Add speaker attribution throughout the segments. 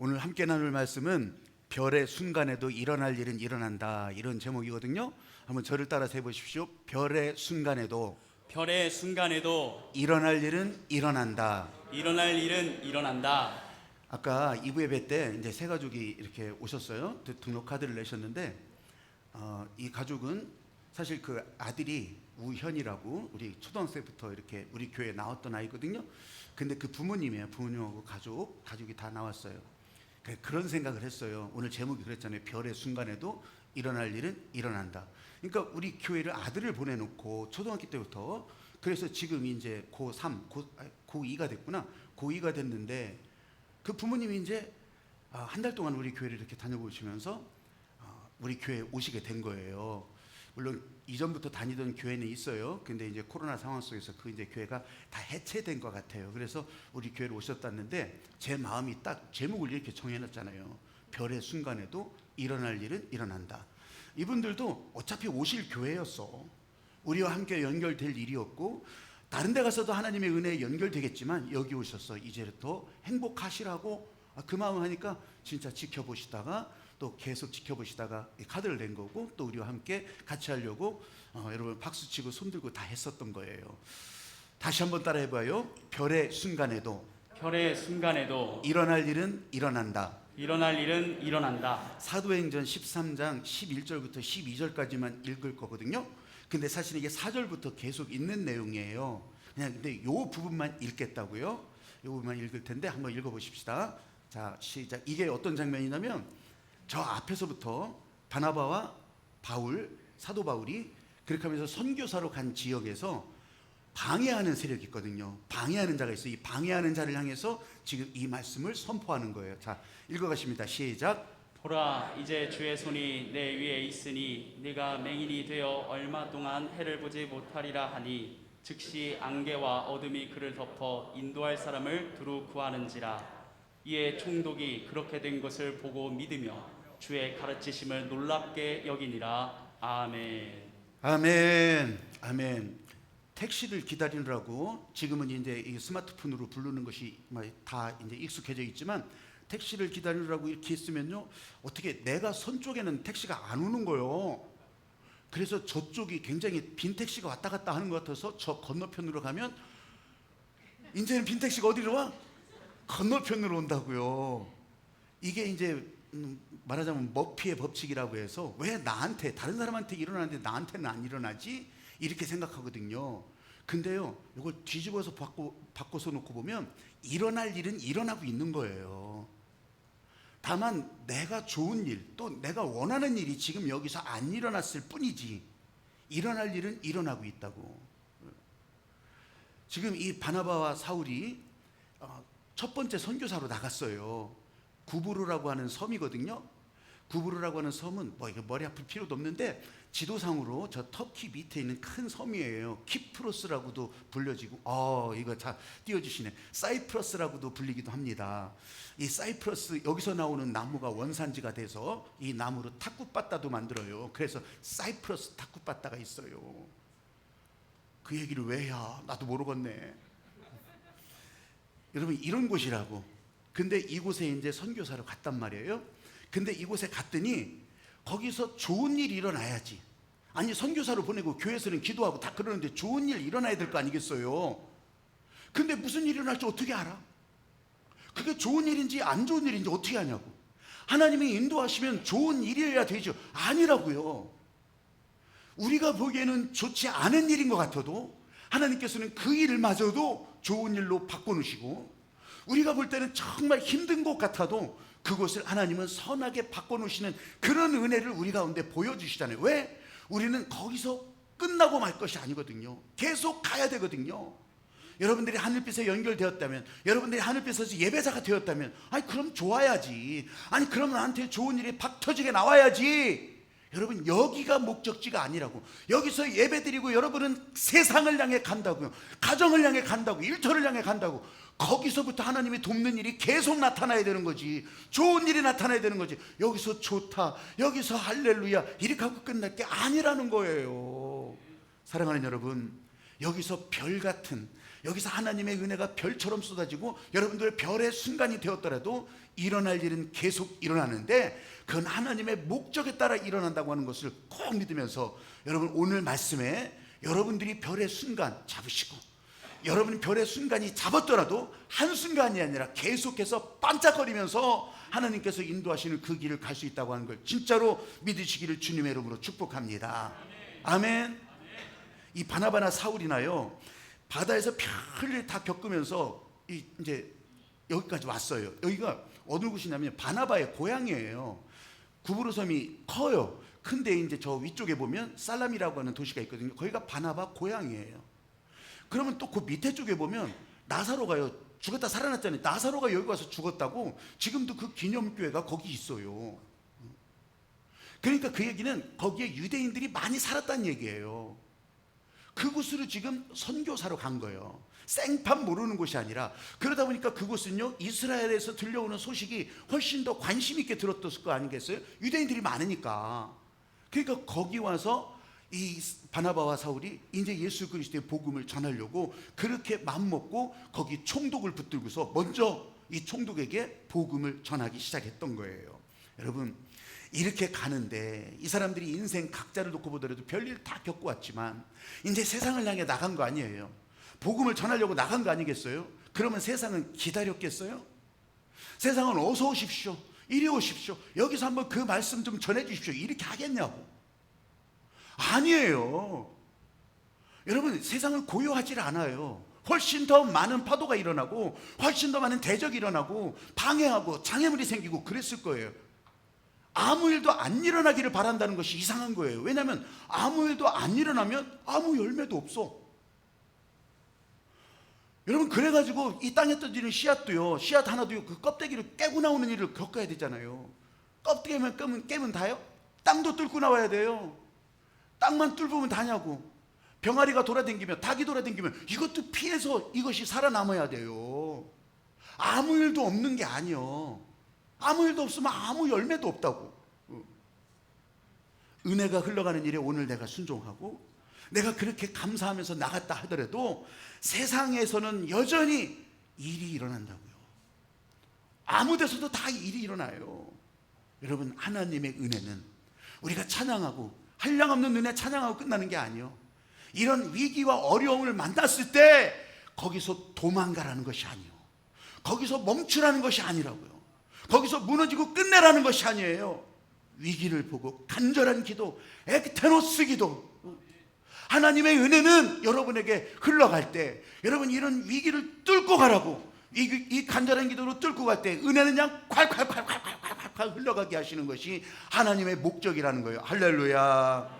Speaker 1: 오늘 함께 나눌 말씀은 별의 순간에도 일어날 일은 일어난다, 이런 제목이거든요. 한번 저를 따라서 해보십시오. 별의 순간에도 일어날 일은 일어난다.
Speaker 2: 일어날 일은 일어난다.
Speaker 1: 아까 2부 예배 때 이제 세 가족이 이렇게 오셨어요. 등록 카드를 내셨는데 이 가족은 사실 그 아들이 우현이라고 우리 초등학생부터 이렇게 우리 교회에 나왔던 아이거든요. 근데 그 부모님이에요. 부모님하고 가족이 다 나왔어요. 그런 생각을 했어요. 오늘 제목이 그랬잖아요. 별의 순간에도 일어날 일은 일어난다. 그러니까 우리 교회를 아들을 보내놓고 초등학교 때부터, 그래서 지금 이제 고2가 됐구나. 고2가 됐는데 그 부모님이 이제 한 달 동안 우리 교회를 이렇게 다녀보시면서 우리 교회에 오시게 된 거예요. 물론 이전부터 다니던 교회는 있어요. 근데 이제 코로나 상황 속에서 그 이제 교회가 다 해체된 것 같아요. 그래서 우리 교회를 오셨다는데 제 마음이 딱 제목을 이렇게 정해놨잖아요. 별의 순간에도 일어날 일은 일어난다. 이분들도 어차피 오실 교회였어. 우리와 함께 연결될 일이었고, 다른 데 가서도 하나님의 은혜에 연결되겠지만 여기 오셔서 이제부터 행복하시라고 그 마음 하니까 진짜 지켜보시다가 또 계속 지켜보시다가 카드를 낸 거고, 또 우리와 함께 같이 하려고 여러분 박수치고 손들고 다 했었던 거예요. 다시 한번 따라해봐요. 별의 순간에도 일어날 일은 일어난다. 사도행전 13장 11절부터 12절까지만 읽을 거거든요. 근데 사실 이게 4절부터 계속 있는 내용이에요. 그냥 근데 요 부분만 읽겠다고요. 요 부분만 읽을 텐데 한번 읽어보십시다. 자, 시작. 이게 어떤 장면이냐면 저 앞에서부터 바나바와 사도 바울이 그렇게 하면서 선교사로 간 지역에서 방해하는 세력이 있거든요. 방해하는 자가 있어요. 이 방해하는 자를 향해서 지금 이 말씀을 선포하는 거예요. 자, 읽어가십니다. 시작.
Speaker 2: 보라, 이제 주의 손이 내 위에 있으니 네가 맹인이 되어 얼마 동안 해를 보지 못하리라 하니 즉시 안개와 어둠이 그를 덮어 인도할 사람을 두루 구하는지라. 이에 총독이 그렇게 된 것을 보고 믿으며 주의 가르치심을 놀랍게 여기니라. 아멘.
Speaker 1: 아멘. 아멘. 택시를 기다리느라고 지금은 이제 이 스마트폰으로 부르는 것이 다 이제 익숙해져 있지만, 택시를 기다리느라고 이렇게 있으면요, 어떻게 내가 선 쪽에는 택시가 안 오는 거예요. 그래서 저쪽이 굉장히 빈 택시가 왔다 갔다 하는 것 같아서 저 건너편으로 가면, 이제는 빈 택시가 어디로 와? 건너편으로 온다고요. 이게 이제 말하자면 머피의 법칙이라고 해서 왜 나한테, 다른 사람한테 일어나는데 나한테는 안 일어나지? 이렇게 생각하거든요. 근데요, 이걸 뒤집어서 바꿔서 놓고 보면 일어날 일은 일어나고 있는 거예요. 다만 내가 좋은 일, 또 내가 원하는 일이 지금 여기서 안 일어났을 뿐이지 일어날 일은 일어나고 있다고. 지금 이 바나바와 사울이 첫 번째 선교사로 나갔어요. 구브로라고 하는 섬이거든요. 구브로라고 하는 섬은 이거 머리 아플 필요도 없는데 지도상으로 저 터키 밑에 있는 큰 섬이에요. 키프로스라고도 불려지고, 이거 다 띄워주시네. 사이프러스라고도 불리기도 합니다. 이 사이프러스, 여기서 나오는 나무가 원산지가 돼서 이 나무로 탁구바따도 만들어요. 그래서 사이프러스 탁구바따가 있어요. 그 얘기를 왜 해야? 나도 모르겠네. 여러분, 이런 곳이라고. 근데 이곳에 이제 선교사로 갔단 말이에요. 근데 이곳에 갔더니 거기서 좋은 일이 일어나야지. 아니, 선교사로 보내고 교회에서는 기도하고 다 그러는데 좋은 일 일어나야 될 거 아니겠어요? 근데 무슨 일이 일어날지 어떻게 알아? 그게 좋은 일인지 안 좋은 일인지 어떻게 아냐고. 하나님이 인도하시면 좋은 일이어야 되죠. 아니라고요. 우리가 보기에는 좋지 않은 일인 것 같아도 하나님께서는 그 일마저도 좋은 일로 바꿔놓으시고, 우리가 볼 때는 정말 힘든 것 같아도 그것을 하나님은 선하게 바꿔놓으시는 그런 은혜를 우리 가운데 보여주시잖아요. 왜? 우리는 거기서 끝나고 말 것이 아니거든요. 계속 가야 되거든요. 여러분들이 하늘빛에 연결되었다면, 여러분들이 하늘빛에서 예배자가 되었다면, 그럼 좋아야지. 그럼 나한테 좋은 일이 박 터지게 나와야지. 여러분, 여기가 목적지가 아니라고. 여기서 예배드리고 여러분은 세상을 향해 간다고요. 가정을 향해 간다고. 일터를 향해 간다고. 거기서부터 하나님이 돕는 일이 계속 나타나야 되는 거지. 좋은 일이 나타나야 되는 거지. 여기서 좋다, 여기서 할렐루야 이렇게 하고 끝날 게 아니라는 거예요. 사랑하는 여러분, 여기서 별 같은 여기서 하나님의 은혜가 별처럼 쏟아지고 여러분들의 별의 순간이 되었더라도 일어날 일은 계속 일어나는데 그건 하나님의 목적에 따라 일어난다고 하는 것을 꼭 믿으면서 여러분 오늘 말씀에 여러분들이 별의 순간 잡으시고 여러분 별의 순간이 잡았더라도 한순간이 아니라 계속해서 반짝거리면서 하나님께서 인도하시는 그 길을 갈 수 있다고 하는 걸 진짜로 믿으시기를 주님의 이름으로 축복합니다. 아멘. 이 바나바나 사울이나요 바다에서 별일 다 겪으면서 이제 여기까지 왔어요. 여기가 어느 곳이냐면 바나바의 고향이에요. 구브로 섬이 커요. 근데 이제 저 위쪽에 보면 살람이라고 하는 도시가 있거든요. 거기가 바나바 고향이에요. 그러면 또 그 밑에 쪽에 보면 나사로가요. 죽었다 살아났잖아요. 나사로가 여기 와서 죽었다고 지금도 그 기념교회가 거기 있어요. 그러니까 그 얘기는 거기에 유대인들이 많이 살았다는 얘기예요. 그곳으로 지금 선교사로 간 거예요. 생판 모르는 곳이 아니라. 그러다 보니까 그곳은요 이스라엘에서 들려오는 소식이 훨씬 더 관심 있게 들었을 거 아니겠어요? 유대인들이 많으니까. 그러니까 거기 와서 이 바나바와 사울이 이제 예수 그리스도의 복음을 전하려고 그렇게 맘먹고 거기 총독을 붙들고서 먼저 이 총독에게 복음을 전하기 시작했던 거예요. 여러분 이렇게 가는데 이 사람들이 인생 각자를 놓고 보더라도 별일 다 겪고 왔지만 이제 세상을 향해 나간 거 아니에요. 복음을 전하려고 나간 거 아니겠어요? 그러면 세상은 기다렸겠어요? 세상은 어서 오십시오, 이리 오십시오, 여기서 한번 그 말씀 좀 전해 주십시오 이렇게 하겠냐고. 아니에요. 여러분 세상은 고요하지 않아요. 훨씬 더 많은 파도가 일어나고 훨씬 더 많은 대적이 일어나고 방해하고 장애물이 생기고 그랬을 거예요. 아무 일도 안 일어나기를 바란다는 것이 이상한 거예요. 왜냐하면 아무 일도 안 일어나면 아무 열매도 없어. 여러분 그래가지고 이 땅에 떠지는 씨앗도요, 씨앗 하나도요 그 껍데기를 깨고 나오는 일을 겪어야 되잖아요. 껍데기만 깨면 다요? 땅도 뚫고 나와야 돼요. 땅만 뚫으면 다냐고. 병아리가 돌아다니면 닭이 돌아다니면 이것도 피해서 이것이 살아남아야 돼요. 아무 일도 없는 게 아니요. 아무 일도 없으면 아무 열매도 없다고. 은혜가 흘러가는 일에 오늘 내가 순종하고 내가 그렇게 감사하면서 나갔다 하더라도 세상에서는 여전히 일이 일어난다고요. 아무 데서도 다 일이 일어나요. 여러분 하나님의 은혜는 우리가 찬양하고 한량없는 은혜 찬양하고 끝나는 게 아니요. 이런 위기와 어려움을 만났을 때 거기서 도망가라는 것이 아니요. 거기서 멈추라는 것이 아니라고요. 거기서 무너지고 끝내라는 것이 아니에요. 위기를 보고 간절한 기도, ektenos 기도. 하나님의 은혜는 여러분에게 흘러갈 때 여러분 이런 위기를 뚫고 가라고, 이 간절한 기도로 뚫고 갈 때 은혜는 그냥 콸콸콸콸콸콸 흘러가게 하시는 것이 하나님의 목적이라는 거예요. 할렐루야.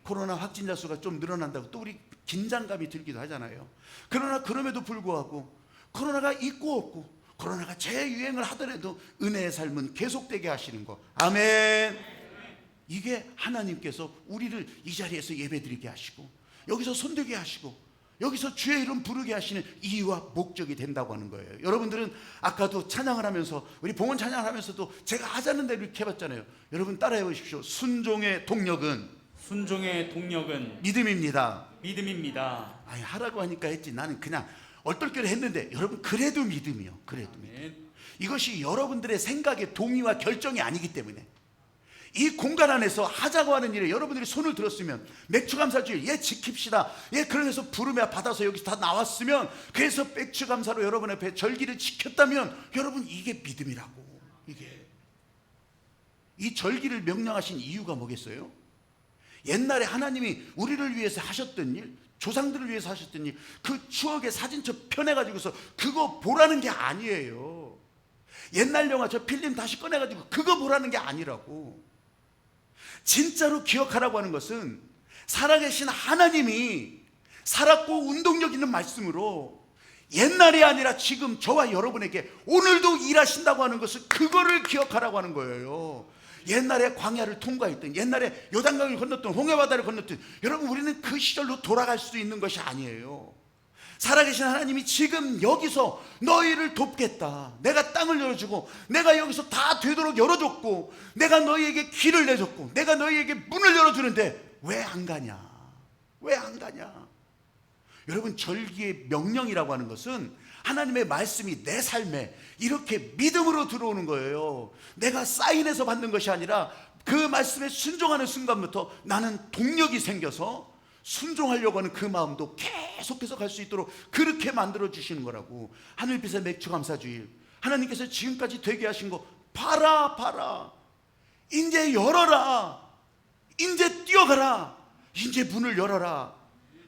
Speaker 1: 코로나 확진자 수가 좀 늘어난다고 또 우리 긴장감이 들기도 하잖아요. 그러나 그럼에도 불구하고 코로나가 있고 없고 코로나가 재유행을 하더라도 은혜의 삶은 계속되게 하시는 거. 아멘. 이게 하나님께서 우리를 이 자리에서 예배드리게 하시고 여기서 손들게 하시고 여기서 주의 이름 부르게 하시는 이유와 목적이 된다고 하는 거예요. 여러분들은 아까도 찬양을 하면서 우리 봉헌 찬양을 하면서도 제가 하자는 대로 이렇게 해봤잖아요. 여러분 따라해 보십시오. 순종의 동력은 믿음입니다.
Speaker 2: 믿음입니다.
Speaker 1: 아니 하라고 하니까 했지. 나는 그냥 얼떨결에 했는데 여러분 그래도 믿음이요. 그래도 믿음. 이것이 여러분들의 생각의 동의와 결정이 아니기 때문에 이 공간 안에서 하자고 하는 일에 여러분들이 손을 들었으면 맥추감사주일 지킵시다. 그래서 부름에 받아서 여기서 다 나왔으면 그래서 맥추감사로 여러분 앞에 절기를 지켰다면 여러분 이게 믿음이라고. 이게 이 절기를 명령하신 이유가 뭐겠어요? 옛날에 하나님이 우리를 위해서 하셨던 일, 조상들을 위해서 하셨던 일, 그 추억의 사진첩 펴내가지고서 그거 보라는 게 아니에요. 옛날 영화 저 필름 다시 꺼내가지고 그거 보라는 게 아니라고. 진짜로 기억하라고 하는 것은 살아계신 하나님이 살았고 운동력 있는 말씀으로 옛날이 아니라 지금 저와 여러분에게 오늘도 일하신다고 하는 것을 그거를 기억하라고 하는 거예요. 옛날에 광야를 통과했던, 옛날에 요단강을 건넜던, 홍해바다를 건넜던, 여러분 우리는 그 시절로 돌아갈 수 있는 것이 아니에요. 살아계신 하나님이 지금 여기서 너희를 돕겠다. 내가 땅을 열어주고 내가 여기서 다 되도록 열어줬고 내가 너희에게 길을 내줬고 내가 너희에게 문을 열어주는데 왜 안 가냐? 왜 안 가냐? 여러분, 절기의 명령이라고 하는 것은 하나님의 말씀이 내 삶에 이렇게 믿음으로 들어오는 거예요. 내가 사인해서 받는 것이 아니라 그 말씀에 순종하는 순간부터 나는 동력이 생겨서 순종하려고 하는 그 마음도 계속해서 갈 수 있도록 그렇게 만들어 주시는 거라고. 하늘빛의 맥주 감사주일, 하나님께서 지금까지 되게 하신 거 봐라. 이제 열어라. 이제 뛰어가라. 이제 문을 열어라.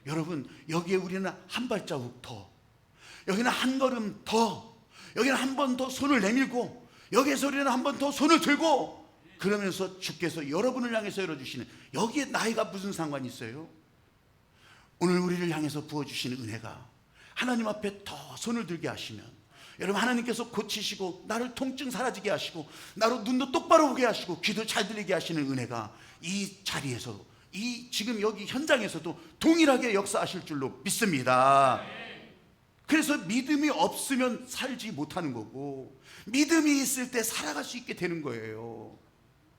Speaker 1: 여러분, 여기에 우리는 한 발자국 더, 여기는 한 걸음 더, 여기는 한 번 더 손을 내밀고, 여기에서 우리는 한 번 더 손을 들고, 그러면서 주께서 여러분을 향해서 열어주시는, 여기에 나이가 무슨 상관이 있어요? 오늘 우리를 향해서 부어주시는 은혜가 하나님 앞에 더 손을 들게 하시면, 여러분, 하나님께서 고치시고 나를 통증 사라지게 하시고 나로 눈도 똑바로 보게 하시고 귀도 잘 들리게 하시는 은혜가 이 자리에서, 이 지금 여기 현장에서도 동일하게 역사하실 줄로 믿습니다. 그래서 믿음이 없으면 살지 못하는 거고, 믿음이 있을 때 살아갈 수 있게 되는 거예요.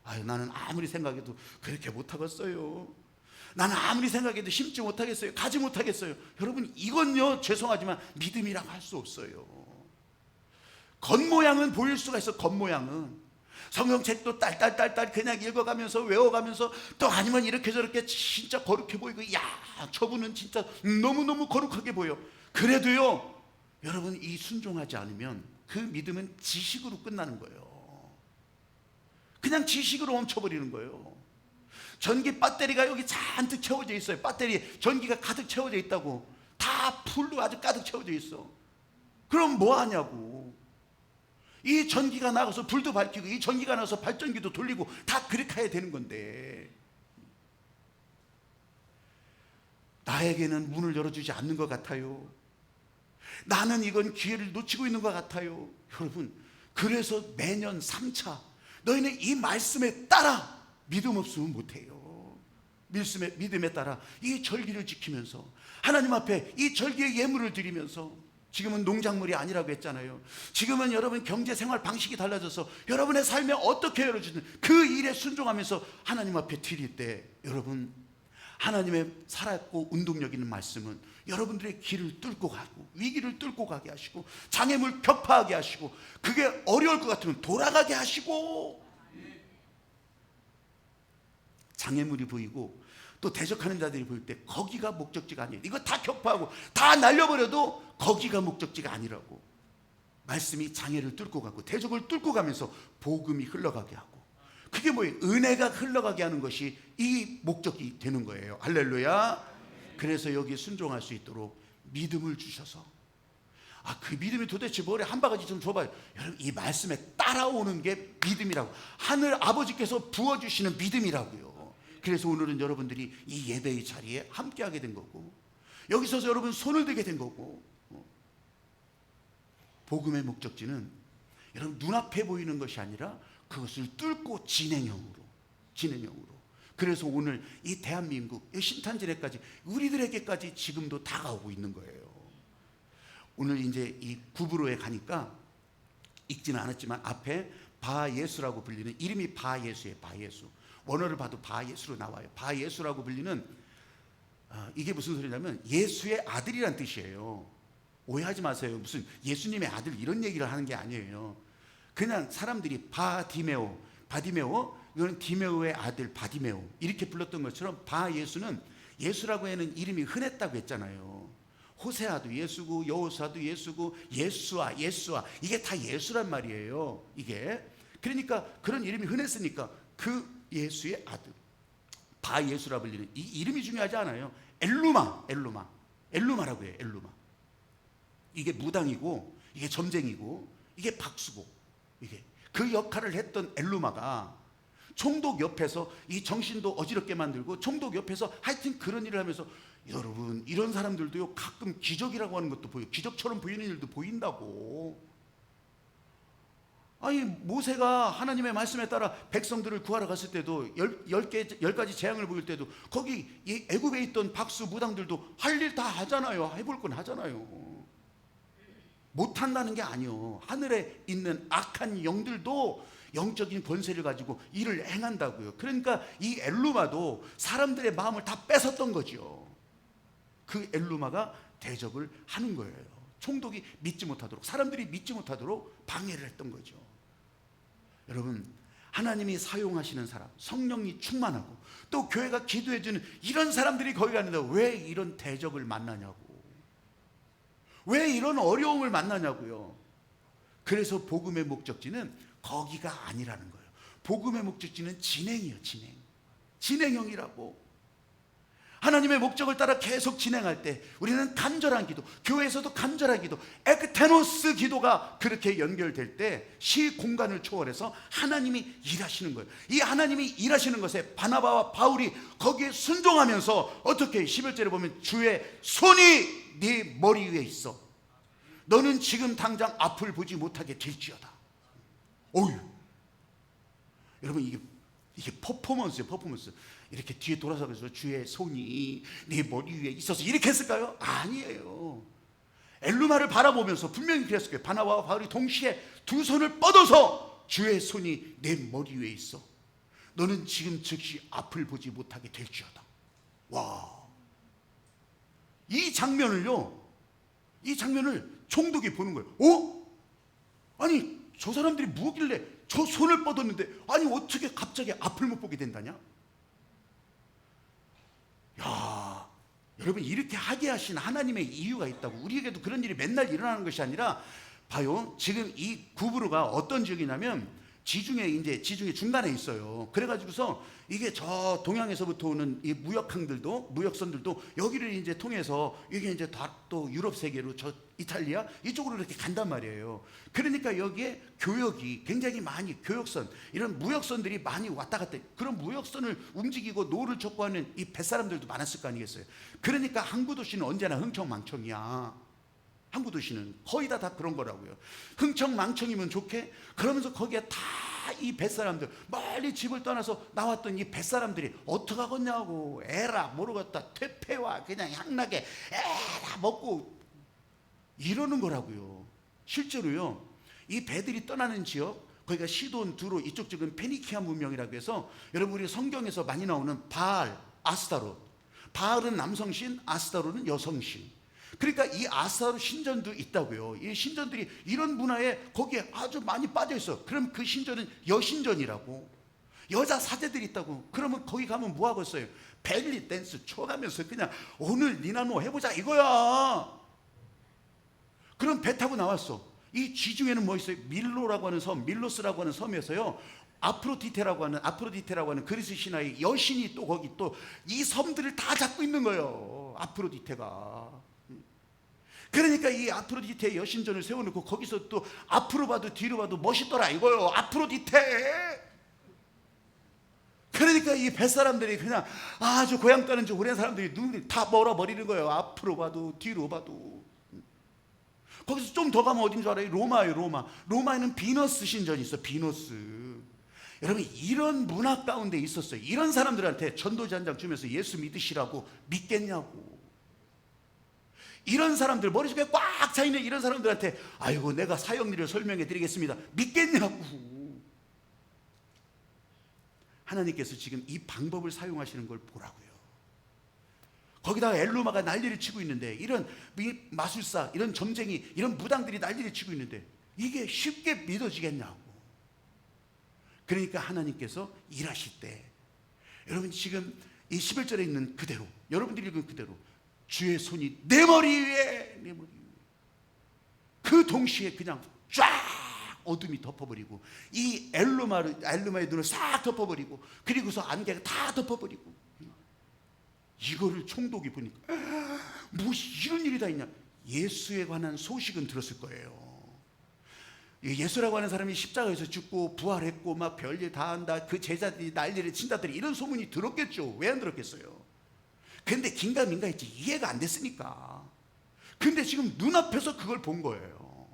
Speaker 1: 아유, 나는 아무리 생각해도 그렇게 못하겠어요. 나는 아무리 생각해도 심지 못하겠어요. 가지 못하겠어요. 여러분, 이건요, 죄송하지만 믿음이라고 할 수 없어요. 겉모양은 보일 수가 있어. 겉모양은 성경책도 딸딸딸딸 그냥 읽어가면서 외워가면서, 또 아니면 이렇게 저렇게 진짜 거룩해 보이고, 야, 저분은 진짜 너무너무 거룩하게 보여. 그래도요, 여러분, 이 순종하지 않으면 그 믿음은 지식으로 끝나는 거예요. 그냥 지식으로 멈춰버리는 거예요. 전기 배터리가 여기 잔뜩 채워져 있어요. 배터리 전기가 가득 채워져 있다고, 다 풀로 아주 가득 채워져 있어. 그럼 뭐 하냐고. 이 전기가 나가서 불도 밝히고, 이 전기가 나가서 발전기도 돌리고, 다 그렇게 해야 되는 건데, 나에게는 문을 열어주지 않는 것 같아요. 나는 이건 기회를 놓치고 있는 것 같아요. 여러분, 그래서 매년 3차 너희는 이 말씀에 따라, 믿음 없으면 못해요. 믿음에 따라 이 절기를 지키면서 하나님 앞에 이 절기의 예물을 드리면서, 지금은 농작물이 아니라고 했잖아요. 지금은 여러분 경제생활 방식이 달라져서 여러분의 삶에 어떻게 열어주든 그 일에 순종하면서 하나님 앞에 드릴 때, 여러분, 하나님의 살았고 운동력 있는 말씀은 여러분들의 길을 뚫고 가고 위기를 뚫고 가게 하시고 장애물 격파하게 하시고, 그게 어려울 것 같으면 돌아가게 하시고, 장애물이 보이고 또 대적하는 자들이 보일 때 거기가 목적지가 아니에요. 이거 다 격파하고 다 날려버려도 거기가 목적지가 아니라고. 말씀이 장애를 뚫고 가고 대적을 뚫고 가면서 복음이 흘러가게 하고, 그게 뭐예요? 은혜가 흘러가게 하는 것이 이 목적이 되는 거예요. 할렐루야. 그래서 여기에 순종할 수 있도록 믿음을 주셔서, 그 믿음이 도대체 뭐래? 한 바가지 좀 줘봐요. 여러분, 이 말씀에 따라오는 게 믿음이라고. 하늘 아버지께서 부어주시는 믿음이라고요. 그래서 오늘은 여러분들이 이 예배의 자리에 함께하게 된 거고, 여기서 여러분 손을 들게 된 거고, 복음의 목적지는 여러분 눈앞에 보이는 것이 아니라 그것을 뚫고 진행형으로. 그래서 오늘 이 대한민국, 이 신탄지대까지, 우리들에게까지 지금도 다가오고 있는 거예요. 오늘 이제 이 구부로에 가니까 읽지는 않았지만 앞에 바예수라고 불리는, 이름이 바예수예요. 바예수. 원어를 봐도 바예수로 나와요. 바예수라고 불리는, 이게 무슨 소리냐면 예수의 아들이란 뜻이에요. 오해하지 마세요. 무슨 예수님의 아들 이런 얘기를 하는 게 아니에요. 그냥 사람들이 바디메오, 이거는 디메오의 아들 바디메오 이렇게 불렀던 것처럼, 바예수는 예수라고 하는 이름이 흔했다고 했잖아요. 호세아도 예수고 여호사도 예수고 예수아 이게 다 예수란 말이에요. 이게 그러니까 그런 이름이 흔했으니까 그 예수의 아들 바예수라 불리는 이 이름이 중요하지 않아요. 엘루마라고 해요. 엘루마. 이게 무당이고, 이게 점쟁이고, 이게 박수고, 이게 그 역할을 했던 엘루마가 총독 옆에서 이 정신도 어지럽게 만들고, 총독 옆에서 하여튼 그런 일을 하면서, 여러분, 이런 사람들도요 가끔 기적이라고 하는 것도 보여요. 기적처럼 보이는 일도 보인다고. 아니, 모세가 하나님의 말씀에 따라 백성들을 구하러 갔을 때도 10가지 재앙을 보일 때도 거기 이 애굽에 있던 박수 무당들도 할 일 다 하잖아요. 해볼 건 하잖아요. 못한다는 게 아니요. 하늘에 있는 악한 영들도 영적인 권세를 가지고 일을 행한다고요. 그러니까 이 엘루마도 사람들의 마음을 다 뺏었던 거죠. 그 엘루마가 대적을 하는 거예요. 총독이 믿지 못하도록, 사람들이 믿지 못하도록 방해를 했던 거죠. 여러분, 하나님이 사용하시는 사람, 성령이 충만하고 또 교회가 기도해주는 이런 사람들이 거기 가는데 왜 이런 대적을 만나냐고, 왜 이런 어려움을 만나냐고요. 그래서 복음의 목적지는 거기가 아니라는 거예요. 복음의 목적지는 진행이에요. 진행형이라고. 하나님의 목적을 따라 계속 진행할 때 우리는 간절한 기도, 교회에서도 간절한 기도, 에크테노스 기도가 그렇게 연결될 때 시공간을 초월해서 하나님이 일하시는 거예요. 이 하나님이 일하시는 것에 바나바와 바울이 거기에 순종하면서 어떻게 11절에 보면 주의 손이 네 머리 위에 있어. 너는 지금 당장 앞을 보지 못하게 될지어다. 어휴, 여러분, 이게 퍼포먼스예요. 퍼포먼스. 이렇게 뒤에 돌아서서 주의 손이 네 머리 위에 있어서 이렇게 했을까요? 아니에요. 엘루마를 바라보면서 분명히 그랬을 거예요. 바나바와 바울이 동시에 두 손을 뻗어서 주의 손이 내 머리 위에 있어. 너는 지금 즉시 앞을 보지 못하게 될지어다. 와, 이 장면을 총독이 보는 거예요. 아니, 저 사람들이 뭐길래 저 손을 뻗었는데 아니 어떻게 갑자기 앞을 못 보게 된다냐? 야, 여러분, 이렇게 하게 하신 하나님의 이유가 있다고. 우리에게도 그런 일이 맨날 일어나는 것이 아니라, 봐요, 지금 이 구브르가 어떤 지역이냐면 지중해 중간에 있어요. 그래가지고서 이게 저 동양에서부터 오는 이 무역선들도 여기를 이제 통해서 이게 이제 다 또 유럽 세계로 저 이탈리아 이쪽으로 이렇게 간단 말이에요. 그러니까 여기에 교역이 굉장히 많이, 교역선, 이런 무역선들이 많이 왔다 갔다, 그런 무역선을 움직이고 노를 촉구하는 이 뱃사람들도 많았을 거 아니겠어요. 그러니까 항구 도시는 언제나 흥청망청이야. 항구 도시는 거의 다 그런 거라고요. 흥청망청이면 좋게, 그러면서 거기에 다 이 뱃사람들, 멀리 집을 떠나서 나왔던 이 뱃사람들이 어떡하겠냐고, 에라 모르겠다, 퇴폐와 그냥 향나게 에라 먹고 이러는 거라고요. 실제로요, 이 배들이 떠나는 지역, 거기가 시돈, 두로, 이쪽 쪽은 페니키아 문명이라고 해서, 여러분, 우리 성경에서 많이 나오는 바알, 아스타롯, 바알은 남성신, 아스타롯은 여성신. 그러니까 이 아스타롯 신전도 있다고요. 이 신전들이 이런 문화에 거기에 아주 많이 빠져 있어. 그럼 그 신전은 여신전이라고. 여자 사제들이 있다고. 그러면 거기 가면 뭐 하겠어요? 벨리 댄스 춰가면서 그냥 오늘 니나노 해보자 이거야. 그럼 배 타고 나왔어. 이 지중해는 뭐 있어요? 밀로라고 하는 섬, 밀로스라고 하는 섬에서요, 아프로디테라고 하는 그리스 신화의 여신이 또 거기 또 이 섬들을 다 잡고 있는 거예요. 아프로디테가. 그러니까 이 아프로디테 여신전을 세워놓고 거기서 또 앞으로 봐도 뒤로 봐도 멋있더라 이거요. 아프로디테. 그러니까 이 뱃사람들이 그냥 아주 고향 떠는 지 오랜 사람들이 눈이 다 멀어버리는 거예요. 앞으로 봐도 뒤로 봐도. 거기서 좀 더 가면 어딘 줄 알아요? 로마예요. 로마에는 비너스 신전이 있어. 비너스. 여러분, 이런 문화 가운데 있었어요. 이런 사람들한테 전도지 한 장 주면서 예수 믿으시라고 믿겠냐고. 이런 사람들, 머릿속에 꽉 차있는 이런 사람들한테 아이고 내가 사역일을 설명해 드리겠습니다, 믿겠냐고. 하나님께서 지금 이 방법을 사용하시는 걸 보라고요. 거기다가 엘루마가 난리를 치고 있는데, 이런 마술사, 이런 점쟁이, 이런 무당들이 난리를 치고 있는데 이게 쉽게 믿어지겠냐고. 그러니까 하나님께서 일하실 때, 여러분 지금 이 11절에 있는 그대로, 여러분들이 읽은 그대로 주의 손이 내 머리 위에, 그 동시에 그냥 쫙 어둠이 덮어버리고, 이 엘루마의 눈을 싹 덮어버리고, 그리고서 안개가 다 덮어버리고, 이거를 총독이 보니까 무엇이 이런 일이 다 있냐. 예수에 관한 소식은 들었을 거예요. 예수라고 하는 사람이 십자가에서 죽고 부활했고 막 별일 다 한다, 그 제자들이 난리를 친다더니 이런 소문이 들었겠죠. 왜 안 들었겠어요? 근데 긴가민가했지. 이해가 안 됐으니까. 근데 지금 눈앞에서 그걸 본 거예요.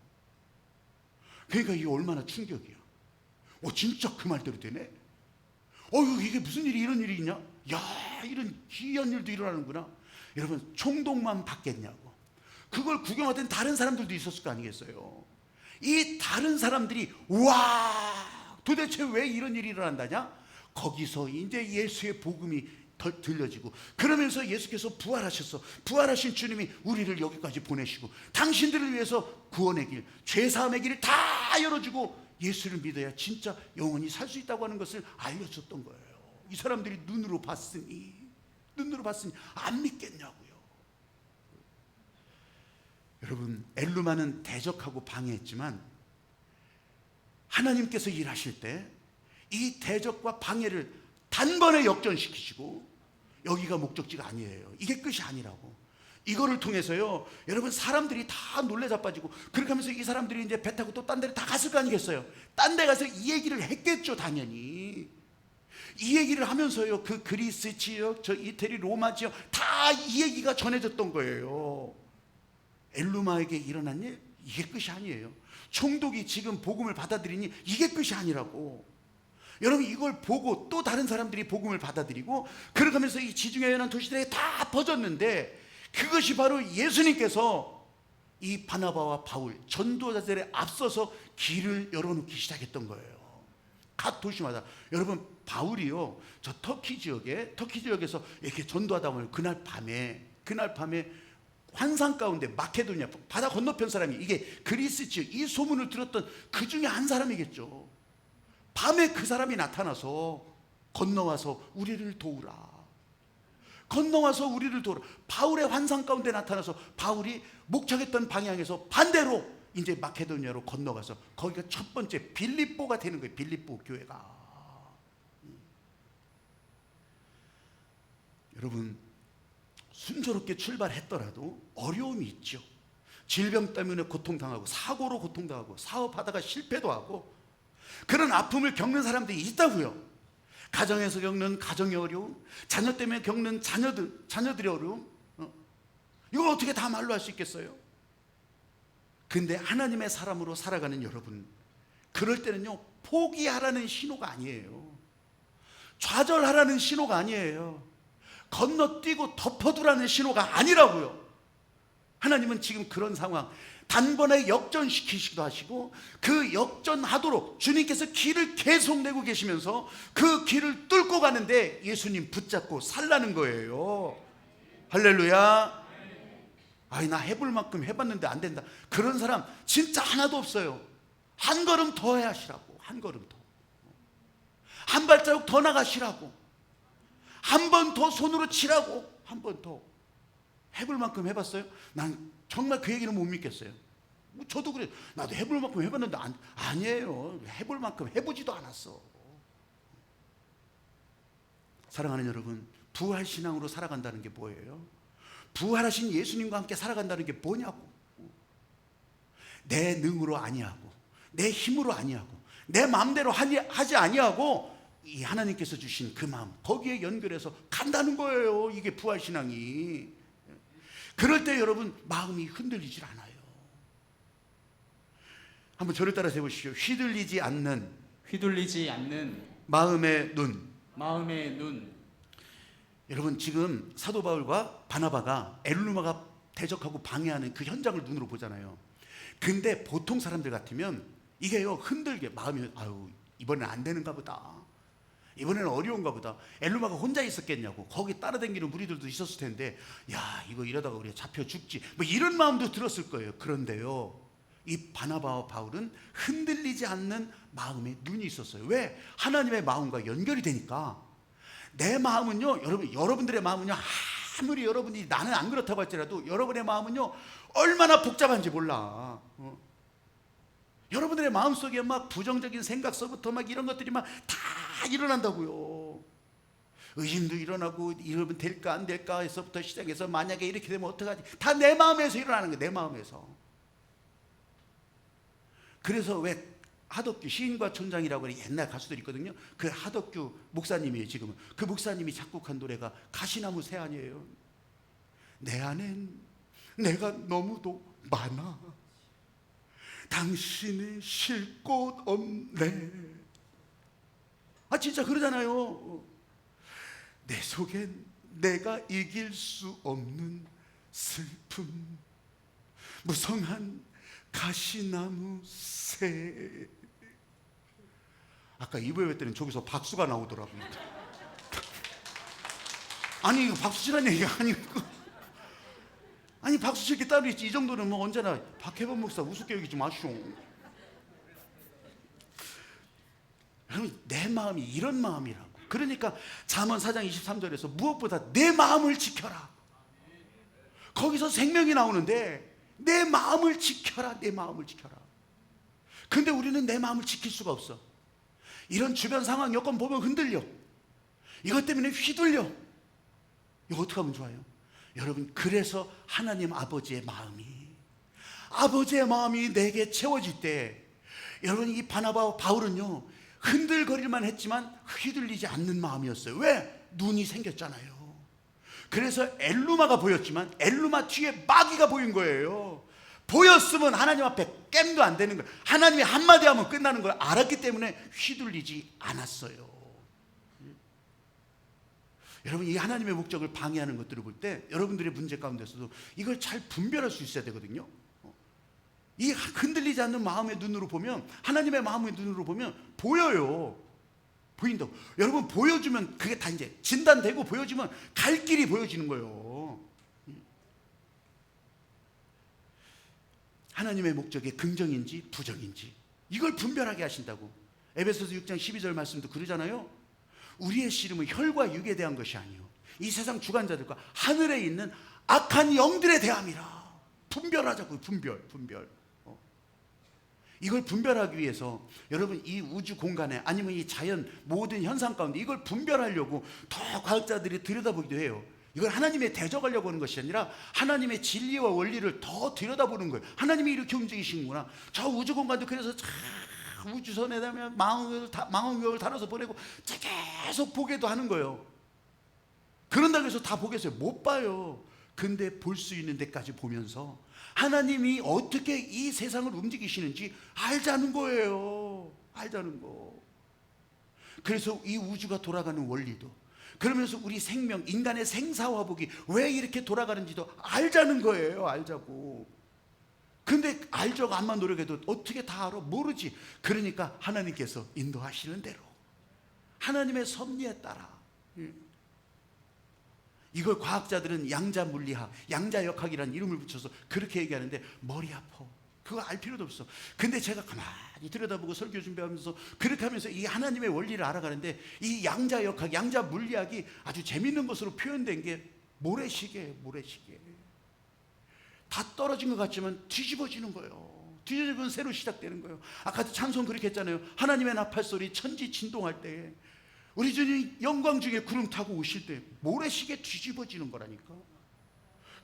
Speaker 1: 그러니까 이게 얼마나 충격이야. 진짜 그 말대로 되네. 이게 무슨 일이, 이런 일이 있냐? 야, 이런 기이한 일도 일어나는구나. 여러분, 총독만 받겠냐고. 그걸 구경하던 다른 사람들도 있었을 거 아니겠어요. 이 다른 사람들이 와, 도대체 왜 이런 일이 일어난다냐? 거기서 이제 예수의 복음이 들려지고, 그러면서 예수께서 부활하셨어. 부활하신 주님이 우리를 여기까지 보내시고 당신들을 위해서 구원의 길, 죄사함의 길을 다 열어주고 예수를 믿어야 진짜 영원히 살 수 있다고 하는 것을 알려줬던 거예요. 이 사람들이 눈으로 봤으니 안 믿겠냐고요. 여러분, 엘루마는 대적하고 방해했지만 하나님께서 일하실 때 이 대적과 방해를 단번에 역전시키시고, 여기가 목적지가 아니에요. 이게 끝이 아니라고. 이거를 통해서요, 여러분, 사람들이 다 놀래 자빠지고, 그렇게 하면서 이 사람들이 이제 배 타고 또 딴 데를 다 갔을 거 아니겠어요. 딴 데 가서 이 얘기를 했겠죠, 당연히. 이 얘기를 하면서요, 그 그리스 지역, 저 이태리 로마 지역 다 이 얘기가 전해졌던 거예요. 엘루마에게 일어난 일, 이게 끝이 아니에요. 총독이 지금 복음을 받아들이니 이게 끝이 아니라고. 여러분, 이걸 보고 또 다른 사람들이 복음을 받아들이고, 그렇게 하면서 이 지중해 연안 도시들에 다 퍼졌는데, 그것이 바로 예수님께서 이 바나바와 바울 전도자들에 앞서서 길을 열어놓기 시작했던 거예요. 각 도시마다. 여러분, 바울이요, 저 터키 지역에서 이렇게 전도하다 보면 그날 밤에 환상 가운데 마케도니아 바다 건너편 사람이, 이게 그리스 지역, 이 소문을 들었던 그 중에 한 사람이겠죠. 밤에 그 사람이 나타나서 건너와서 우리를 도우라. 바울의 환상 가운데 나타나서 바울이 목적했던 방향에서 반대로 이제 마케도니아로 건너가서 거기가 첫 번째 빌립보가 되는 거예요. 빌립보 교회가. 여러분, 순조롭게 출발했더라도 어려움이 있죠. 질병 때문에 고통당하고, 사고로 고통당하고, 사업하다가 실패도 하고, 그런 아픔을 겪는 사람들이 있다고요. 가정에서 겪는 가정의 어려움, 자녀 때문에 겪는 자녀들의 어려움, 이걸 어떻게 다 말로 할 수 있겠어요? 근데 하나님의 사람으로 살아가는 여러분, 그럴 때는요, 포기하라는 신호가 아니에요. 좌절하라는 신호가 아니에요. 건너뛰고 덮어두라는 신호가 아니라고요. 하나님은 지금 그런 상황 단번에 역전시키시기도 하시고, 그 역전하도록 주님께서 길을 계속 내고 계시면서 그 길을 뚫고 가는데 예수님 붙잡고 살라는 거예요. 할렐루야. 아니, 나 해볼 만큼 해봤는데 안 된다, 그런 사람 진짜 하나도 없어요. 한 걸음 더 하시라고. 한 걸음 더, 한 발자국 더 나가시라고, 한 번 더 손으로 치라고. 한 번 더. 해볼 만큼 해봤어요? 난 정말 그 얘기는 못 믿겠어요. 저도 그래요. 나도 해볼 만큼 해봤는데 아니에요. 해볼 만큼 해보지도 않았어. 사랑하는 여러분, 부활신앙으로 살아간다는 게 뭐예요? 부활하신 예수님과 함께 살아간다는 게 뭐냐고. 내 능으로 아니하고, 내 힘으로 아니하고, 내 마음대로 하지 아니하고, 이 하나님께서 주신 그 마음, 거기에 연결해서 간다는 거예요. 이게 부활신앙이. 그럴 때 여러분, 마음이 흔들리질 않아요. 한번 저를 따라서 해보시죠. 휘둘리지 않는 마음의 눈. 여러분, 지금 사도 바울과 바나바가 엘루마가 대적하고 방해하는 그 현장을 눈으로 보잖아요. 근데 보통 사람들 같으면 이게요, 흔들게 마음이, 아유, 이번엔 안 되는가 보다, 이번에는 어려운가 보다. 엘루마가 혼자 있었겠냐고. 거기 따라다니는 무리들도 있었을 텐데, 야, 이거 이러다가 우리가 잡혀 죽지, 뭐 이런 마음도 들었을 거예요. 그런데요, 이 바나바와 바울은 흔들리지 않는 마음의 눈이 있었어요. 왜? 하나님의 마음과 연결이 되니까. 내 마음은요, 여러분들의 마음은요, 아무리 여러분이 나는 안 그렇다고 할지라도 여러분의 마음은요, 얼마나 복잡한지 몰라. 여러분들의 마음속에 막 부정적인 생각서부터 막 이런 것들이 막 다 일어난다고요. 의심도 일어나고, 이러면 될까 안 될까 에서부터 시작해서, 만약에 이렇게 되면 어떡하지, 다 내 마음에서 일어나는 거예요. 내 마음에서. 그래서 왜 하덕규 시인과 촌장이라고 옛날 가수들이 있거든요. 그 하덕규 목사님이에요. 지금은 그 목사님이 작곡한 노래가 가시나무 새안이에요. 내 안엔 내가 너무도 많아, 당신이 쉴 곳 없네. 아, 진짜 그러잖아요. 내 속엔 내가 이길 수 없는 슬픔, 무성한 가시나무 새. 아까 2부 예배 때는 저기서 박수가 나오더라고요. 아니 이거 박수 치라는 얘기가 아니고, 아니 박수 칠 게 따로 있지. 이 정도는 뭐 언제나 박혜범 목사 우습게 여기지 마시오. 여러분, 내 마음이 이런 마음이라고. 그러니까 잠언 4장 23절에서 무엇보다 내 마음을 지켜라. 거기서 생명이 나오는데 내 마음을 지켜라, 내 마음을 지켜라. 근데 우리는 내 마음을 지킬 수가 없어. 이런 주변 상황 여건 보면 흔들려. 이것 때문에 휘둘려. 이거 어떻게 하면 좋아요? 여러분, 그래서 하나님 아버지의 마음이 내게 채워질 때, 여러분, 이 바나바와 바울은요 흔들거릴만 했지만 휘둘리지 않는 마음이었어요. 왜? 눈이 생겼잖아요. 그래서 엘루마가 보였지만 엘루마 뒤에 마귀가 보인 거예요. 보였으면 하나님 앞에 깸도 안 되는 거예요. 하나님이 한마디 하면 끝나는 걸 알았기 때문에 휘둘리지 않았어요. 여러분, 이 하나님의 목적을 방해하는 것들을 볼 때 여러분들의 문제 가운데서도 이걸 잘 분별할 수 있어야 되거든요. 이 흔들리지 않는 마음의 눈으로 보면, 하나님의 마음의 눈으로 보면 보여요. 보인다고. 여러분, 보여주면 그게 다 이제 진단되고 보여주면 갈 길이 보여지는 거예요. 하나님의 목적이 긍정인지 부정인지 이걸 분별하게 하신다고. 에베소서 6장 12절 말씀도 그러잖아요. 우리의 씨름은 혈과 육에 대한 것이 아니요 이 세상 주관자들과 하늘에 있는 악한 영들에 대함이라. 분별하자고요. 분별. 이걸 분별하기 위해서 여러분, 이 우주 공간에 아니면 이 자연 모든 현상 가운데 이걸 분별하려고 더 과학자들이 들여다보기도 해요. 이걸 하나님의 대적하려고 하는 것이 아니라 하나님의 진리와 원리를 더 들여다보는 거예요. 하나님이 이렇게 움직이시는구나. 저 우주 공간도 그래서 우주선에다 망원경을 달아서 보내고 계속 보게도 하는 거예요. 그런다고 해서 다 보겠어요? 못 봐요. 근데 볼 수 있는 데까지 보면서 하나님이 어떻게 이 세상을 움직이시는지 알자는 거예요. 알자는 거. 그래서 이 우주가 돌아가는 원리도, 그러면서 우리 생명, 인간의 생사화복이 왜 이렇게 돌아가는지도 알자는 거예요. 알자고. 근데 알자고 암만 노력해도 어떻게 다 알아? 모르지. 그러니까 하나님께서 인도하시는 대로, 하나님의 섭리에 따라. 이걸 과학자들은 양자물리학, 양자역학이라는 이름을 붙여서 그렇게 얘기하는데 머리 아파. 그거 알 필요도 없어. 근데 제가 가만히 들여다보고 설교 준비하면서 그렇게 하면서 이 하나님의 원리를 알아가는데, 이 양자역학, 양자물리학이 아주 재밌는 것으로 표현된 게 모래시계. 다 떨어진 것 같지만 뒤집어지는 거예요. 뒤집으면 새로 시작되는 거예요. 아까도 찬송 그렇게 했잖아요. 하나님의 나팔소리, 천지 진동할 때, 우리 주님 영광 중에 구름 타고 오실 때 모래시계 뒤집어지는 거라니까.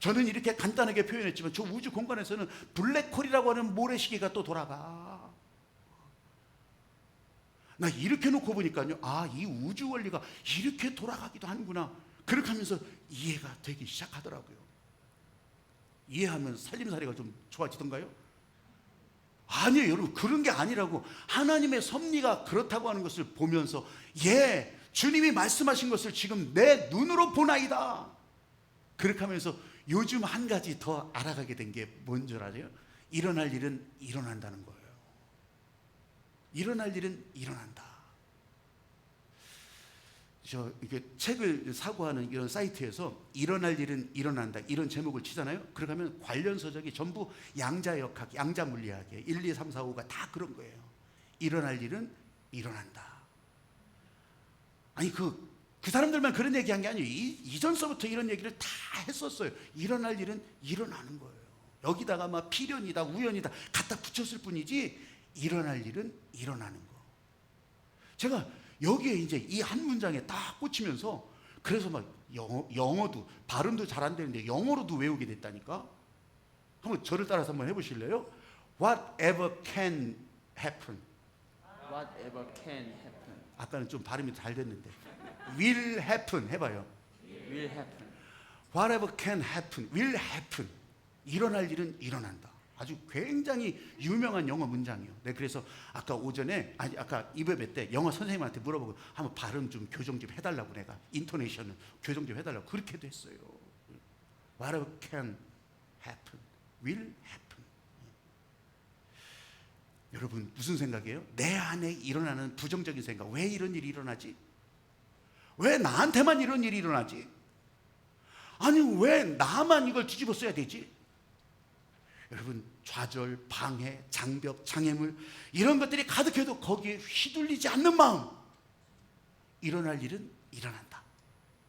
Speaker 1: 저는 이렇게 간단하게 표현했지만 저 우주 공간에서는 블랙홀이라고 하는 모래시계가 또 돌아가. 나 이렇게 놓고 보니까요, 아, 이 우주 원리가 이렇게 돌아가기도 하는구나. 그렇게 하면서 이해가 되기 시작하더라고요. 이해하면 살림살이가 좀 좋아지던가요? 아니에요, 여러분. 그런 게 아니라고. 하나님의 섭리가 그렇다고 하는 것을 보면서, 예, 주님이 말씀하신 것을 지금 내 눈으로 보나이다. 그렇게 하면서 요즘 한 가지 더 알아가게 된 게 뭔 줄 아세요? 일어날 일은 일어난다는 거예요. 일어날 일은 일어난다. 저 이렇게 책을 사고 하는 이런 사이트에서 일어날 일은 일어난다 이런 제목을 치잖아요. 그러면 관련 서적이 전부 양자역학, 양자물리학이에요. 1, 2, 3, 4, 5가 다 그런 거예요. 일어날 일은 일어난다. 아니 그 사람들만 그런 얘기한 게 아니에요. 이전서부터 이런 얘기를 다 했었어요. 일어날 일은 일어나는 거예요. 여기다가 막 필연이다 우연이다 갖다 붙였을 뿐이지 일어날 일은 일어나는 거. 제가 여기에 이제 이 한 문장에 딱 꽂히면서 그래서 막 영어도 발음도 잘 안 되는데 영어로도 외우게 됐다니까. 한번 저를 따라서 한번 해보실래요? Whatever can happen.
Speaker 2: Whatever can happen.
Speaker 1: 아까는 좀 발음이 잘 됐는데 will happen 해봐요.
Speaker 2: Will happen.
Speaker 1: Whatever can happen, will happen. 일어날 일은 일어난다. 아주 굉장히 유명한 영어 문장이에요. 네, 그래서 아까 오전에 아까 이베베 때 영어 선생님한테 물어보고 한번 발음 좀 교정 좀 해달라고, 내가 인토네이션을 교정 좀 해달라고 그렇게도 했어요. Whatever can happen, will happen. 여러분 무슨 생각이에요? 내 안에 일어나는 부정적인 생각. 왜 이런 일이 일어나지? 왜 나한테만 이런 일이 일어나지? 아니 왜 나만 이걸 뒤집어 써야 되지? 여러분, 좌절, 방해, 장벽, 장애물 이런 것들이 가득해도 거기에 휘둘리지 않는 마음, 일어날 일은 일어난다.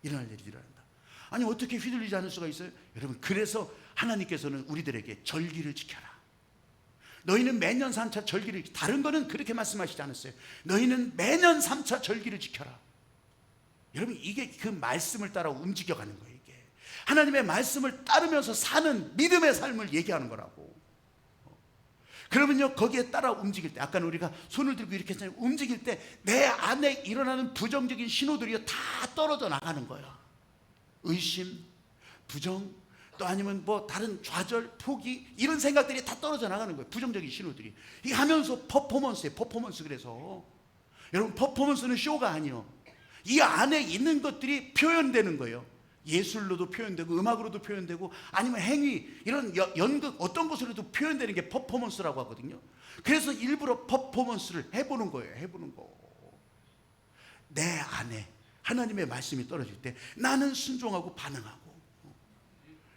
Speaker 1: 일어날 일이 일어난다. 아니 어떻게 휘둘리지 않을 수가 있어요? 여러분, 그래서 하나님께서는 우리들에게 절기를 지켜라. 너희는 매년 3차 절기를, 다른 거는 그렇게 말씀하시지 않았어요. 너희는 매년 3차 절기를 지켜라. 여러분, 이게 그 말씀을 따라 움직여가는 거예요. 이게 하나님의 말씀을 따르면서 사는 믿음의 삶을 얘기하는 거라고. 그러면요, 거기에 따라 움직일 때, 아까는 우리가 손을 들고 이렇게 했잖아요. 움직일 때 내 안에 일어나는 부정적인 신호들이 다 떨어져 나가는 거예요. 의심, 부정, 또 아니면 뭐 다른 좌절, 포기, 이런 생각들이 다 떨어져 나가는 거예요. 부정적인 신호들이. 이게 하면서 퍼포먼스예요. 퍼포먼스. 그래서 여러분, 퍼포먼스는 쇼가 아니에요. 이 안에 있는 것들이 표현되는 거예요. 예술로도 표현되고 음악으로도 표현되고 아니면 행위, 이런 연극 어떤 것으로도 표현되는 게 퍼포먼스라고 하거든요. 그래서 일부러 퍼포먼스를 해보는 거예요. 해보는 거. 내 안에 하나님의 말씀이 떨어질 때 나는 순종하고 반응하고.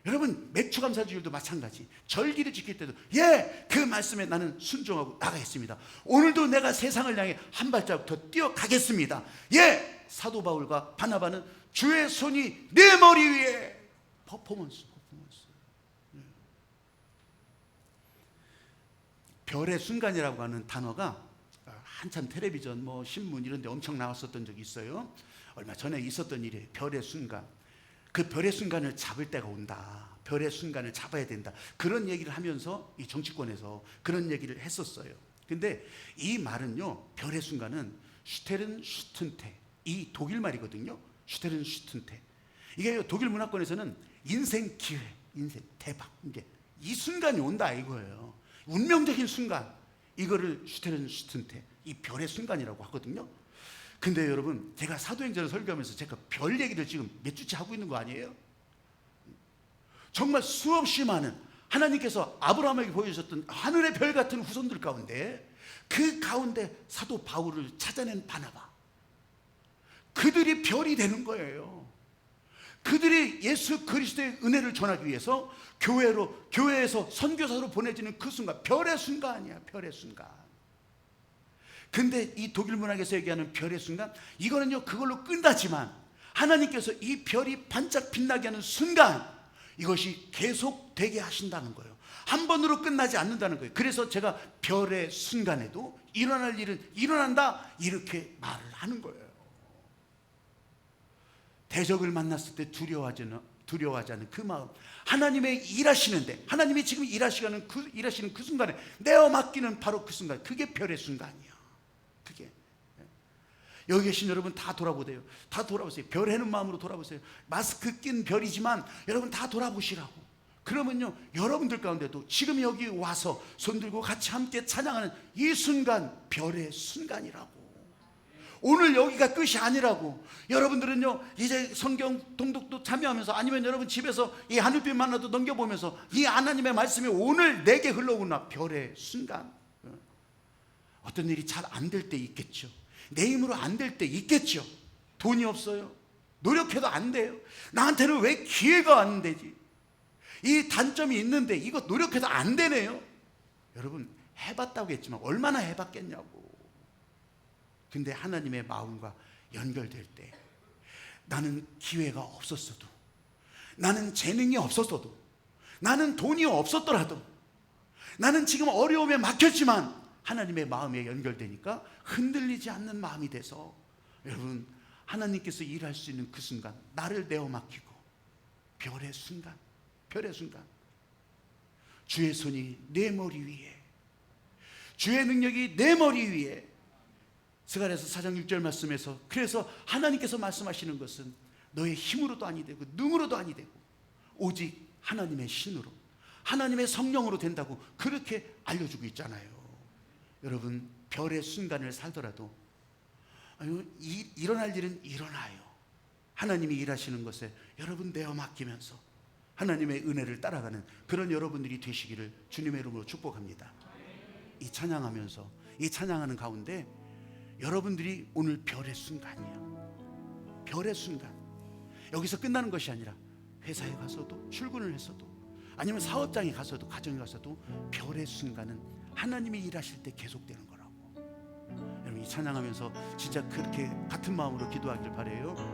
Speaker 1: 여러분, 맥추감사주일도 마찬가지. 절기를 지킬 때도 그 말씀에 나는 순종하고 나가겠습니다. 오늘도 내가 세상을 향해 한 발자국 더 뛰어가겠습니다. 사도 바울과 바나바는 주의 손이 내 머리 위에. 퍼포먼스. 별의 순간이라고 하는 단어가 한참 텔레비전, 뭐 신문 이런 데 엄청 나왔었던 적이 있어요. 얼마 전에 있었던 일이에요. 별의 순간. 그 별의 순간을 잡을 때가 온다. 별의 순간을 잡아야 된다. 그런 얘기를 하면서 이 정치권에서 그런 얘기를 했었어요. 근데 이 말은요, 별의 순간은 슈테른 슈튼테, 이 독일 말이거든요. 슈테른 슈튼테. 이게 독일 문화권에서는 인생 기회, 인생 대박, 이게 이 순간이 온다 이거예요. 운명적인 순간, 이거를 슈테른 슈튼테, 이 별의 순간이라고 하거든요. 근데 여러분, 제가 사도행전을 설교하면서 제가 별 얘기를 지금 몇 주째 하고 있는 거 아니에요? 정말 수없이 많은 하나님께서 아브라함에게 보여주셨던 하늘의 별 같은 후손들 가운데, 그 가운데 사도 바울을 찾아낸 바나바, 그들이 별이 되는 거예요. 그들이 예수 그리스도의 은혜를 전하기 위해서 교회에서 선교사로 보내지는 그 순간, 별의 순간이야. 별의 순간. 근데 이 독일 문학에서 얘기하는 별의 순간, 이거는요 그걸로 끝나지만 하나님께서 이 별이 반짝 빛나게 하는 순간, 이것이 계속되게 하신다는 거예요. 한 번으로 끝나지 않는다는 거예요. 그래서 제가 별의 순간에도 일어날 일은 일어난다, 이렇게 말을 하는 거예요. 대적을 만났을 때 두려워하지 않는 그 마음, 하나님의 일하시는데, 하나님이 지금 일하시는 그 순간에 내어 맡기는 바로 그 순간, 그게 별의 순간이야. 그게. 여기 계신 여러분 다 돌아보세요. 다 돌아보세요. 별 해는 마음으로 돌아보세요. 마스크 낀 별이지만 여러분 다 돌아보시라고. 그러면요, 여러분들 가운데도 지금 여기 와서 손들고 같이 함께 찬양하는 이 순간, 별의 순간이라고. 오늘 여기가 끝이 아니라고. 여러분들은요, 이제 성경 통독도 참여하면서, 아니면 여러분 집에서 이 하늘빛 만나도 넘겨보면서 이 하나님의 말씀이 오늘 내게 흘러오구나. 별의 순간. 어떤 일이 잘 안 될 때 있겠죠. 내 힘으로 안 될 때 있겠죠. 돈이 없어요. 노력해도 안 돼요. 나한테는 왜 기회가 안 되지? 이 단점이 있는데 이거 노력해도 안 되네요. 여러분, 해봤다고 했지만 얼마나 해봤겠냐고. 근데 하나님의 마음과 연결될 때, 나는 기회가 없었어도, 나는 재능이 없었어도, 나는 돈이 없었더라도, 나는 지금 어려움에 막혔지만 하나님의 마음에 연결되니까 흔들리지 않는 마음이 돼서, 여러분, 하나님께서 일할 수 있는 그 순간, 나를 내어 맡기고, 별의 순간, 별의 순간, 주의 손이 내 머리 위에, 주의 능력이 내 머리 위에. 스가랴서 4장 6절 말씀에서, 그래서 하나님께서 말씀하시는 것은 너의 힘으로도 아니 되고 능으로도 아니 되고 오직 하나님의 신으로, 하나님의 성령으로 된다고 그렇게 알려주고 있잖아요. 여러분, 별의 순간을 살더라도 일어날 일은 일어나요. 하나님이 일하시는 것에 여러분 내어 맡기면서 하나님의 은혜를 따라가는 그런 여러분들이 되시기를 주님의 이름으로 축복합니다. 이 찬양하면서, 이 찬양하는 가운데 여러분들이 오늘 별의 순간이에요. 별의 순간. 여기서 끝나는 것이 아니라 회사에 가서도, 출근을 했어도, 아니면 사업장에 가서도, 가정에 가서도 별의 순간은 하나님이 일하실 때 계속되는 거라고. 여러분, 이 찬양하면서 진짜 그렇게 같은 마음으로 기도하길 바라요.